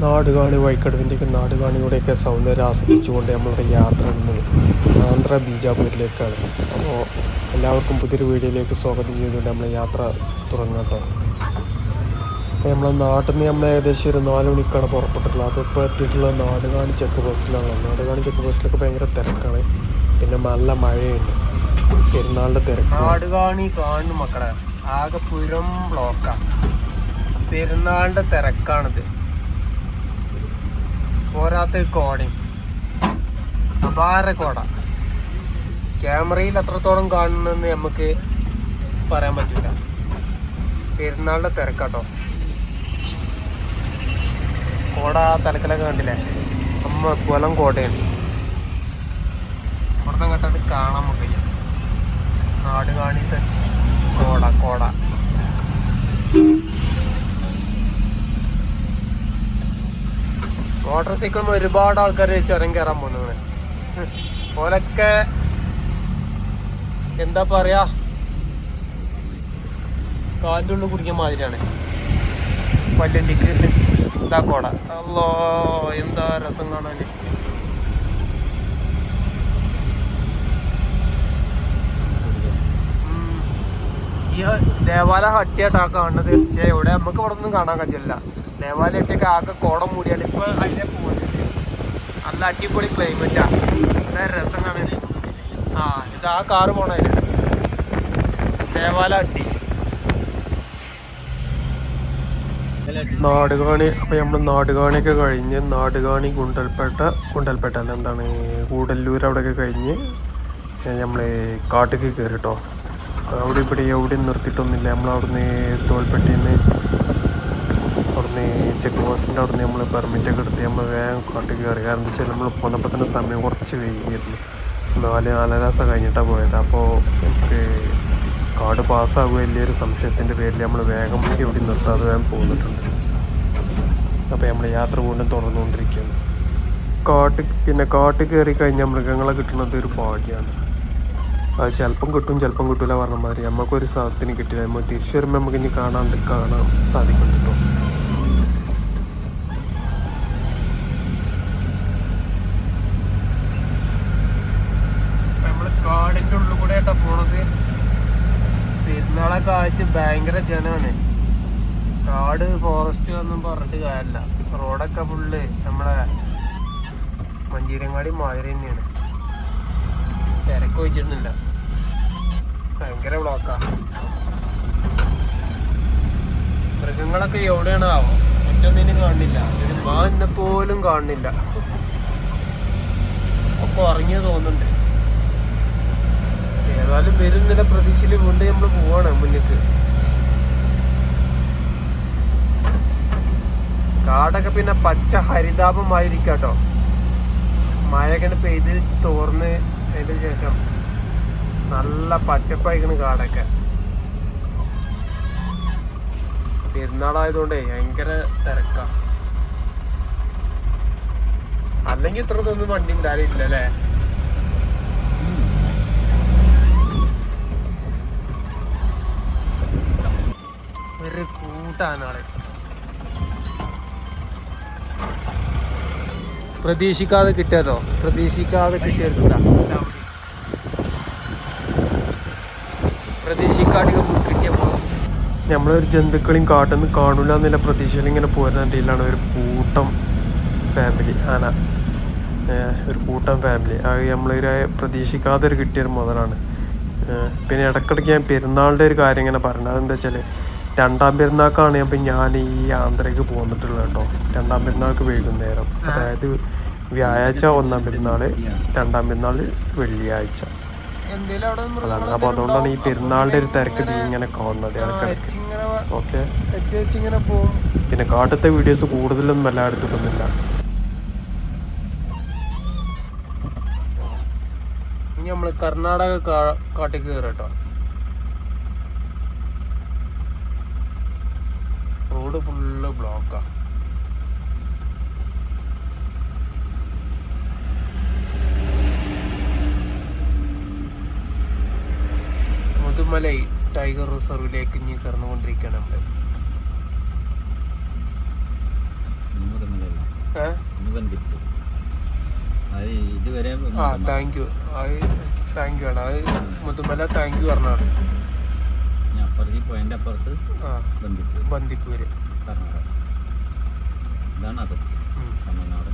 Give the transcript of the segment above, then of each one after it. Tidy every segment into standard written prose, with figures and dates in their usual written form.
നാടുകാണി വഴിക്കടവിൻ്റെയൊക്കെ നാടുകാണിയുടെയൊക്കെ സൗന്ദര്യം ആസ്വദിച്ചുകൊണ്ട് നമ്മളുടെ യാത്ര ഇന്ന് ആന്ധ്ര ബീജാപൂരിലേക്കാണ്. അപ്പോൾ എല്ലാവർക്കും പുതിയൊരു വീഡിയോയിലേക്ക് സ്വാഗതം ചെയ്തുകൊണ്ട് നമ്മൾ യാത്ര തുടങ്ങാം കേട്ടോ. അപ്പോൾ നമ്മളെ നാട്ടിൽ നിന്ന് നമ്മൾ ഏകദേശം ഒരു 4 മണിക്കാണ് പുറപ്പെട്ടിട്ടുള്ളത്. അപ്പോൾ ഇപ്പോൾ എത്തിയിട്ടുള്ളത് നാടുകാണി ചെക്ക് പോസ്റ്റിലാണ്. നാടുകാണി ചെക്ക് പോസ്റ്റിലൊക്കെ ഭയങ്കര തിരക്കാണ്, പിന്നെ നല്ല മഴയുണ്ട്, പെരുന്നാളിൻ്റെ തിരക്ക്. നാടുകാണി കാണുന്നു മക്കളെ, ആകെ പുരം ബ്ലോക്കാണ്, പെരുന്നാളിൻ്റെ തിരക്കാണിത്. പോരാത്ത കോടയും അപാര കോട, ക്യാമറയിൽ അത്രത്തോളം കാണുന്നെന്ന് നമുക്ക് പറയാൻ പറ്റില്ല. പെരുന്നാളിൻ്റെ തിരക്കാട്ടോ. കോട തലക്കലൊക്കെ കണ്ടില്ലേ, അമ്മ കൊലം കോടയാണ്. അവിടുന്ന് കണ്ടിട്ട് കാണാൻ പറ്റില്ല. നാട് കാണിത്തെ കോട കോട മോട്ടോർ സൈക്കിളും ഒരുപാട് ആൾക്കാർ ചുരം കയറാൻ പോകുന്നത്. ഓലൊക്കെ എന്താ പറയാ, കാലിൻ്റെ ഉള്ളിൽ കുടിക്കാൻ മാതിരിയാണ്. പല്ലണ്ടിക്ക് എന്താ കോട, അല്ലോ എന്താ രസം കാണാൻ. ഈ ദേവാലയ ഹട്ടിയായിട്ടാ കാണുന്നത്. പക്ഷേ ഇവിടെ നമുക്ക് ഇവിടെ ഒന്നും കാണാൻ കഴിയില്ല. ദേവാലയ ഹട്ടിയൊക്കെ ആകെ കോടം മൂടിയാണ്. ഇപ്പൊ അതിലെ പോകുന്നത് നല്ല അടിപൊളി ക്ലൈമറ്റാ, നല്ല രസം കാണാൻ. ഇത് ആ കാറ് പോണതിന് ദേവാലയ ഹട്ടി നാടുകാണി. അപ്പോൾ നമ്മൾ നാടുകാണിയൊക്കെ കഴിഞ്ഞ് നാടുകാണി ഗുണ്ടൽപേട്ട അല്ല, എന്താണ് കൂടല്ലൂർ അവിടെയൊക്കെ കഴിഞ്ഞ് നമ്മൾ കാട്ടിലേക്ക് കയറി കേട്ടോ. അവിടെ ഇവിടെ എവിടെയും നിർത്തിയിട്ടൊന്നുമില്ല. നമ്മളവിടുന്ന് തോൽപ്പെട്ടിയിൽ നിന്ന് അവിടുന്ന് ചെക്ക് പോസ്റ്റിൻ്റെ അവിടുന്ന് നമ്മൾ പെർമിറ്റൊക്കെ എടുത്ത് നമ്മൾ വേഗം കാട്ടിൽ കയറി. കാരണം എന്താ വെച്ചാൽ നമ്മൾ പോന്നപ്പോൾ തന്നെ സമയം കുറച്ച് വൈകിയിരുന്നു. 4:30 കഴിഞ്ഞിട്ടാണ് പോയത്. അപ്പോൾ നമുക്ക് കാട് പാസ്സാകുക വലിയൊരു സംശയത്തിൻ്റെ പേരിൽ നമ്മൾ വേഗം എവിടെ നിർത്താതെ വേഗം പോന്നിട്ടുണ്ട്. അപ്പോൾ നമ്മൾ യാത്ര വീണ്ടും തുടർന്നുകൊണ്ടിരിക്കുകയാണ്. കാട്ടിൽ കയറി കഴിഞ്ഞാൽ മൃഗങ്ങളെ കിട്ടുന്നത് ഒരു ഭാഗ്യമാണ്. അത് ചിലപ്പം കിട്ടും ചിലപ്പം കിട്ടില്ല പറഞ്ഞ മാതിരി. നമുക്കൊരു സാധനത്തിന് കിട്ടില്ല. നമ്മൾ തിരിച്ചു വരുമ്പോൾ നമുക്ക് ഇനി കാണാൻ സാധിക്കും കേട്ടോ. നമ്മൾ കാടിൻ്റെ ഉള്ളിൽ കൂടെ ആയിട്ടാ പോണത്. പെരുന്നാളൊക്കെ ആയിട്ട് ഭയങ്കര ജനമാണ്. കാട് ഫോറസ്റ്റ് ഒന്നും പറഞ്ഞിട്ട് കാര്യമില്ല. റോഡൊക്കെ ഫുള്ള് നമ്മളെ മഞ്ചേരിയങ്ങാടി മാതിരി തന്നെയാണ്. തിരക്ക് വെച്ചിരുന്നില്ല, ഭയങ്കര ബ്ലോക്കാ. മൃഗങ്ങളൊക്കെ എവിടെയാണ് ആവോ, ഒറ്റൊന്നിനും കാണില്ല. ഒരു മാന്നെ പോലും കാണുന്നില്ല. ഒക്കെ ഉറങ്ങിയ തോന്നുന്നുണ്ട്. ഏതായാലും വരുന്നില്ല പ്രതീക്ഷയിൽ വീണ്ടും നമ്മൾ പോവാണ് മുന്നിക്ക്. കാടൊക്കെ പിന്നെ പച്ച ഹരിതാപമായിരിക്കാട്ടോ. മഴയൊക്കെ പെയ്ത് തോർന്ന് അതിന് ശേഷം നല്ല പച്ചപ്പായിക്കണ് കാടൊക്കെ. പെരുന്നാളായതുകൊണ്ടേ ഭയങ്കര തിരക്കാ. അല്ലെങ്കിൽ ഇത്രതൊന്നും വണ്ടി ഉണ്ടാവില്ല അല്ലേ. ഒരു കൂട്ടാനാളെ പ്രതീക്ഷിക്കാതെ കിട്ടിയതോ, പ്രതീക്ഷിക്കാതെ കിട്ടിയതാ. പ്രതീക്ഷിക്കാധികം കിട്ടിയപ്പോൾ നമ്മളൊരു ജന്തുക്കളെയും കാട്ടിൽ നിന്ന് കാണില്ല എന്നുള്ള പ്രതീക്ഷയിൽ ഇങ്ങനെ പോരുന്നതിലാണ് ഒരു കൂട്ടം ഫാമിലി ഒരു കൂട്ടം ഫാമിലി. അത് നമ്മളൊരു പ്രതീക്ഷിക്കാതെ ഒരു കിട്ടിയൊരു മുതലാണ്. പിന്നെ ഇടയ്ക്കിടയ്ക്ക് ഞാൻ പെരുന്നാളിൻ്റെ ഒരു കാര്യം ഇങ്ങനെ പറഞ്ഞത്. അതെന്താ വെച്ചാൽ 2ാം പെരുന്നാൾക്കാണ് അപ്പം ഞാൻ ഈ ആന്ധ്രയ്ക്ക് പോന്നിട്ടുള്ളത് കേട്ടോ. 2ാം പെരുന്നാൾക്ക് വൈകുന്നേരം, അതായത് വ്യാഴാഴ്ച 1ാം പെരുന്നാൾ, 2ാം പെരുന്നാൾ വെള്ളിയാഴ്ച അതാണ്. അപ്പോൾ അതുകൊണ്ടാണ് ഈ പെരുന്നാളിൻ്റെ ഒരു തിരക്ക് ഇങ്ങനെ കാണുന്നത് ഇടയ്ക്കിടയ്ക്ക്. ഓക്കെ, പിന്നെ കാട്ടത്തെ വീഡിയോസ് കൂടുതലൊന്നും എല്ലാം എടുത്തിട്ടൊന്നുമില്ല. ഇനി നമ്മൾ കർണാടക കാട്ടിൽ കയറി കേട്ടോ. റോഡ് ഫുള്ള് ബ്ലോക്കാ. മുതുമലൈ ടൈഗർ റിസർവിലേക്ക് ഇനി കടന്നുകൊണ്ടിരിക്കുകയാണ് നമ്മൾ. താങ്ക് യു അത് താങ്ക് യു ആണ്. അത് മുതുമല താങ്ക് യു പറഞ്ഞാണ്. ബന്ദിപ്പൂര് ഇതാണ് അത് തമിഴ്നാട്.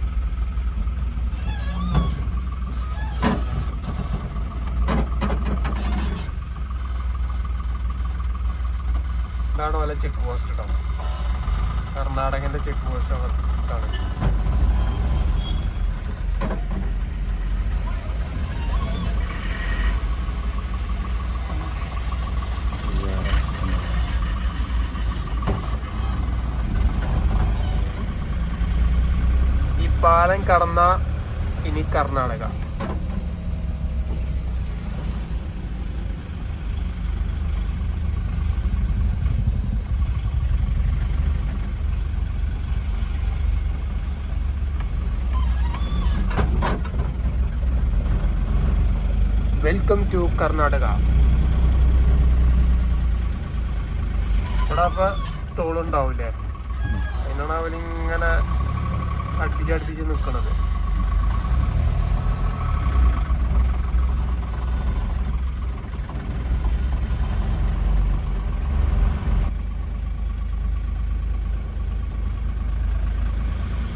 ഇതാണ് പോലെ ചെക്ക് പോസ്റ്റ് ഇടാം. കർണാടകന്റെ ചെക്ക് പോസ്റ്റ് ആണ്. ഈ പാലം കടന്ന ഇനി കർണാടക. Welcome to Karnataka. ഇവിടെ അപ്പൊ ടോളുണ്ടാവൂലേ? അതിനാണ് അവരിങ്ങനെ അടുപ്പിച്ച് നിൽക്കണത്.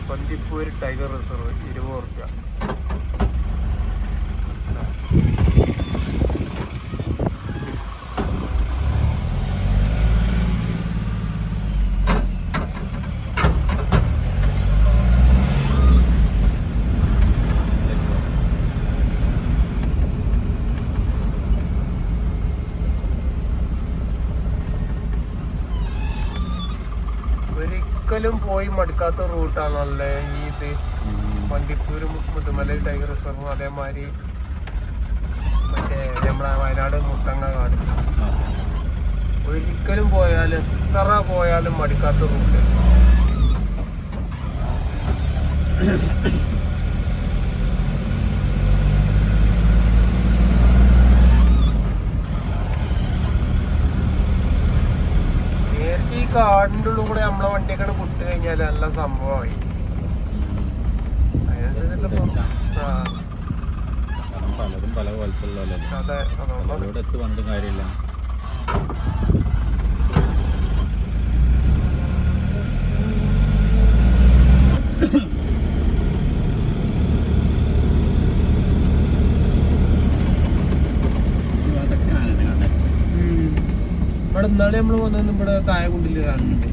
ബന്ദിപ്പൂർ ടൈഗർ റിസർവ് 20 റുപ്യ. ഒരിക്കലും പോയി മടുക്കാത്ത റൂട്ടാണല്ലേ ഈ ഇത്. ബന്ദിപ്പൂര് മുതുമല ടൈഗർ റിസർവും അതേമാതിരി മറ്റേ നമ്മളെ വയനാട് മുത്തങ്ങ. ഒരിക്കലും പോയാലും എത്ര പോയാലും മടുക്കാത്ത റൂട്ട്. ഈ കാടിൻ്റെ ഉള്ളിൽ കൂടെ നമ്മളെ വണ്ടിയൊക്കെ വിട്ട് കഴിഞ്ഞാൽ നല്ല സംഭവമായി. അതിനനുസരിച്ചിട്ട് പലതും പല പോലത്തുള്ള അതെ അതോടെ എത്ത് പറഞ്ഞിട്ടും കാര്യമില്ല. ഇവിടെ ഇന്നാളെ നമ്മൾ വന്നത് ഇവിടെ തായകുണ്ടില് കാണുന്നുണ്ട്.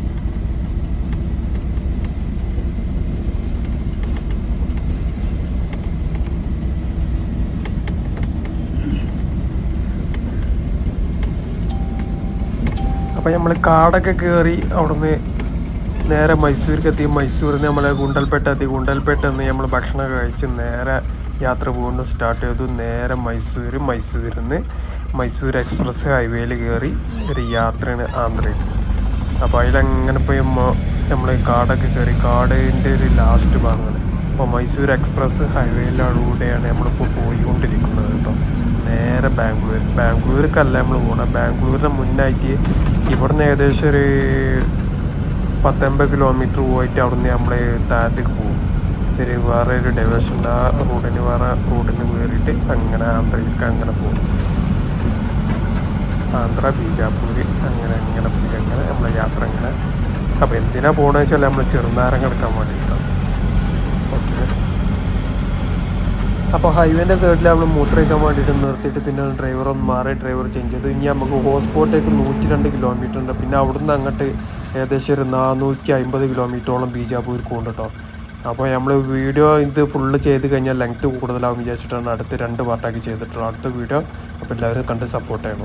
അപ്പം നമ്മൾ കാടൊക്കെ കയറി അവിടുന്ന് നേരെ മൈസൂർക്ക് എത്തി. മൈസൂരിൽ നിന്ന് നമ്മൾ ഗുണ്ടൽപേട്ട എത്തി. ഗുണ്ടൽപേട്ട നിന്ന് നമ്മൾ ഭക്ഷണമൊക്കെ കഴിച്ച് നേരെ യാത്ര വീണ്ടും സ്റ്റാർട്ട് ചെയ്തു. നേരെ മൈസൂരിൽ നിന്ന് മൈസൂർ എക്സ്പ്രസ് ഹൈവേയിൽ കയറി ഒരു യാത്രയാണ് ആന്ധ്രയിൽ. അപ്പോൾ അതിലങ്ങനെ പോയി നമ്മൾ കാടൊക്കെ കയറി. കാടിൻ്റെ ഒരു ലാസ്റ്റ് ഭാഗമാണ്. അപ്പോൾ മൈസൂർ എക്സ്പ്രസ് ഹൈവേയിലൂടെയാണ് നമ്മളിപ്പോൾ പോയിക്കൊണ്ടിരിക്കുന്നത് കേട്ടോ. നേരെ ബാംഗ്ലൂർക്കല്ല നമ്മൾ പോകണം. ബാംഗ്ലൂരിന് മുന്നായിട്ട് ഇവിടുന്ന് ഏകദേശം ഒരു 10-50 കിലോമീറ്റർ പോയിട്ട് അവിടുന്ന് നമ്മൾ താഴത്തേക്ക് പോകും. ഒരു വേറെ ഒരു ഡൈവേഴ്ഷൻ ഉണ്ട്. ആ വേറെ റൂട്ടിന് കയറിയിട്ട് അങ്ങനെ ആന്ധ്രയിലേക്ക് അങ്ങനെ പോകും. ആന്ധ്ര ബീജാപ്പൂർ അങ്ങനെ പോയി അങ്ങനെ നമ്മളെ യാത്ര അങ്ങനെ. അപ്പോൾ എന്തിനാണ് പോകണമെന്ന് വെച്ചാൽ നമ്മൾ ചെറുനാരങ്ങ എടുക്കാൻ വേണ്ടിയിട്ടാണ്. ഓക്കെ. അപ്പോൾ ഹൈവേൻ്റെ സൈഡിൽ നമ്മൾ മൂത്രമൊഴിക്കാൻ വേണ്ടിയിട്ട് നിർത്തിയിട്ട് പിന്നെ ഡ്രൈവർ ഒന്ന് മാറി ഡ്രൈവർ ചേഞ്ച് ചെയ്തു. ഇനി നമുക്ക് ഹോസ്പോട്ടേക്ക് 102 കിലോമീറ്റർ ഉണ്ട്. പിന്നെ അവിടുന്ന് അങ്ങോട്ട് ഏകദേശം ഒരു 450 കിലോമീറ്ററോളം ബീജാപ്പൂർക്ക് ഉണ്ട് കേട്ടോ. അപ്പോൾ നമ്മൾ വീഡിയോ ഇത് ഫുള്ള് ചെയ്ത് കഴിഞ്ഞാൽ ലെങ്ത്ത് കൂടുതലാവും വിചാരിച്ചിട്ടാണ് അടുത്ത് 2 പാർട്ടാക്കി ചെയ്തിട്ടുള്ളത്. അടുത്ത വീഡിയോ അപ്പോൾ എല്ലാവരും കണ്ട് സപ്പോർട്ട് ചെയ്യണം.